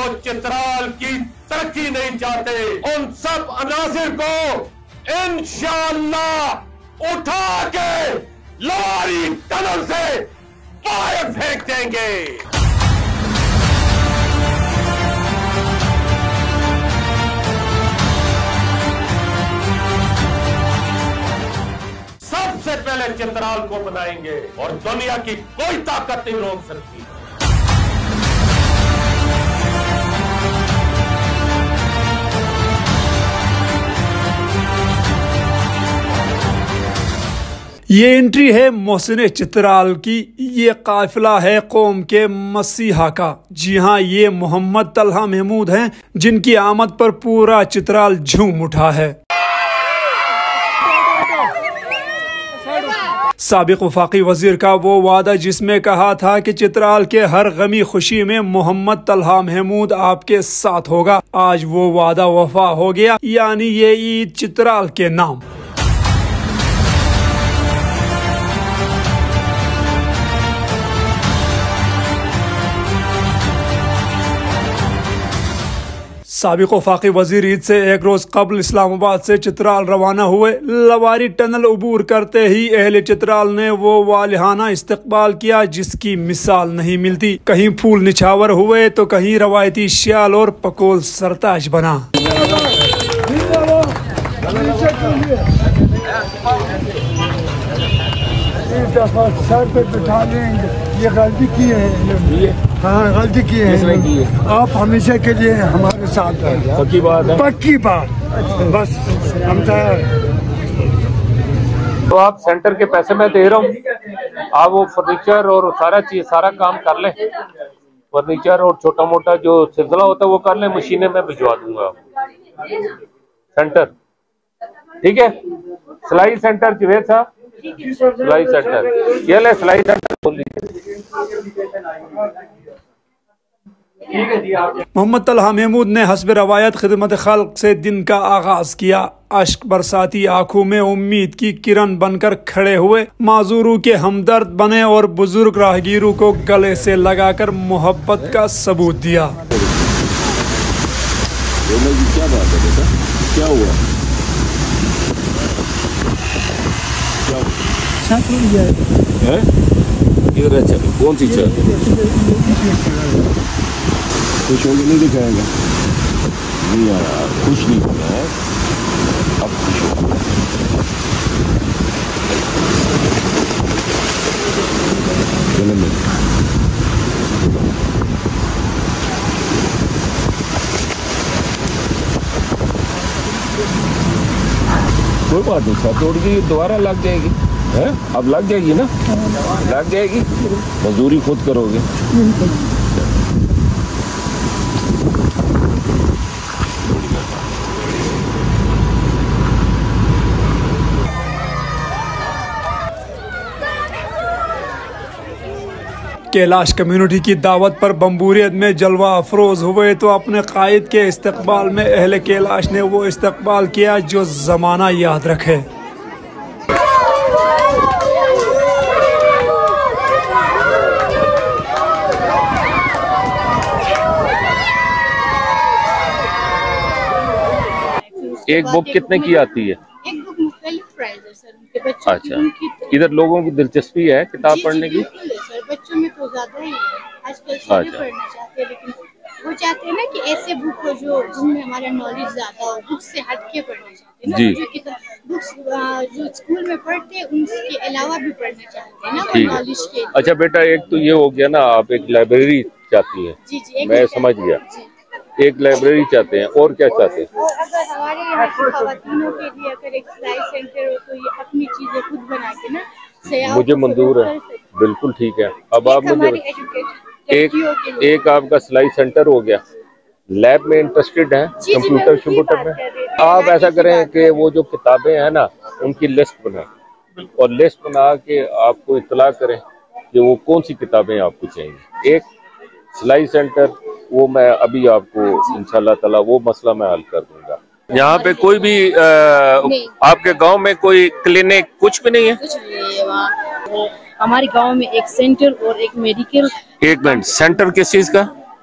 जो चित्राल की तरक्की नहीं चाहते, उन सब अनासिर को इंशाअल्लाह उठा के लवारी टनल से बाहर फेंक देंगे। सबसे पहले चित्राल को बनाएंगे और दुनिया की कोई ताकत नहीं रोक सकती। ये एंट्री है मोहसिन चित्राल की। ये काफिला है कौम के मसीहा का। जी हाँ, ये मोहम्मद तलहा महमूद हैं जिनकी आमद पर पूरा चित्राल झूम उठा है। साबिक वफाकी वजीर का वो वादा जिसमें कहा था कि चित्राल के हर गमी खुशी में मोहम्मद तलहा महमूद आपके साथ होगा, आज वो वादा वफा हो गया। यानी ये ईद चित्राल के नाम। साबिक वफाकी वजीर ईद से एक रोज कबल इस्लामाबाद से चित्राल रवाना हुए। लवारी टनल अबूर करते ही अहले चित्राल ने वो वालिहाना इस्तकबाल किया जिसकी मिसाल नहीं मिलती। कहीं फूल निछावर हुए तो कहीं रवायती श्याल और पकोल सरताज बना। सर पे बिठा लेंगे, ये गलती की है। हाँ, गलती की है। आप हमेशा के लिए हमारे साथ हैं। पक्की बात है। पक्की बात। बस हम तैयार। तो आप सेंटर के पैसे मैं दे रहा हूँ, आप वो फर्नीचर और सारा काम कर लें। फर्नीचर और छोटा मोटा जो सिलसिला होता है वो कर लें, मशीनें मैं भिजवा दूंगा सेंटर। ठीक है, सिलाई सेंटर जुवेद साहब, सिलाई सेंटर, ये ले सिलाई सेंटर खोल लीजिए। मोहम्मद तलहा महमूद ने हस्ब रवायत खिदमत खल्क से दिन का आगाज किया। अश्क बरसाती आंखों में उम्मीद की किरण बनकर खड़े हुए, माजूरों के हमदर्द बने और बुजुर्ग राहगीरों को गले से लगाकर मोहब्बत का सबूत दिया। क्या बात है बेटा, क्या हुआ? है इधर अच्छा, कौन सी छत? कुछ होकर नहीं दिखाएगा। नहीं यार, कुछ नहीं होना है, अब खुश हो। कोई बात नहीं, छत तोड़ के दोबारा लग जाएगी है। अब लग जाएगी ना, लग जाएगी। मजदूरी खुद करोगे। कैलाश कम्युनिटी की दावत पर बम्बूरियत में जलवा अफरोज हुए तो अपने कायद के इस्तकबाल में अहले कैलाश ने वो इस्तकबाल किया जो जमाना याद रखे। एक बुक कितने की आती है? एक बुक मुख्तलिफ प्राइस है सर उनके बच्चों अच्छा, इधर लोगों की दिलचस्पी है किताब पढ़ने की? सर बच्चों में तो ज्यादा ही है आजकल, सभी पढ़ना चाहते हैं, लेकिन वो चाहते हैं ना कि ऐसे बुक हो जो जिसमें हमारा नॉलेज ज्यादा हो, बुक से हट के पढ़ना चाहते हैं ना। जो किताब बुक्स जो स्कूल में पढ़ते हैं उनके अलावा भी पढ़ना चाहते हैं ना वो नॉलेज के। अच्छा बेटा, एक तो ये हो गया ना, आप एक लाइब्रेरी चाहती है। जी, मैं समझ गया, एक लाइब्रेरी चाहते हैं, और क्या चाहते हैं? और अगर हमारे यहाँ की खवातीनों के लिए अगर एक सिलाई सेंटर हो तो ये अपनी चीजें खुद बना के ना सयाहों मुझे मंजूर है, बिल्कुल ठीक है। अब आप मुझे एक आपका सिलाई सेंटर हो गया, लैब में इंटरेस्टेड हैं, कंप्यूटर में। आप ऐसा करें कि वो जो किताबें हैं ना उनकी लिस्ट बनाएं और लिस्ट बना के आपको इत्तला करें कि वो कौन सी किताबें आपको चाहिए। एक सिलाई सेंटर, वो मैं अभी आपको इंशाल्लाह ताला वो मसला मैं हल कर दूंगा। यहाँ पे कोई भी आपके गांव में कोई क्लिनिक कुछ भी नहीं है? कुछ नहीं है वहाँ। हमारे गांव में एक सेंटर और एक मेडिकल। एक मिनट, सेंटर किस चीज का?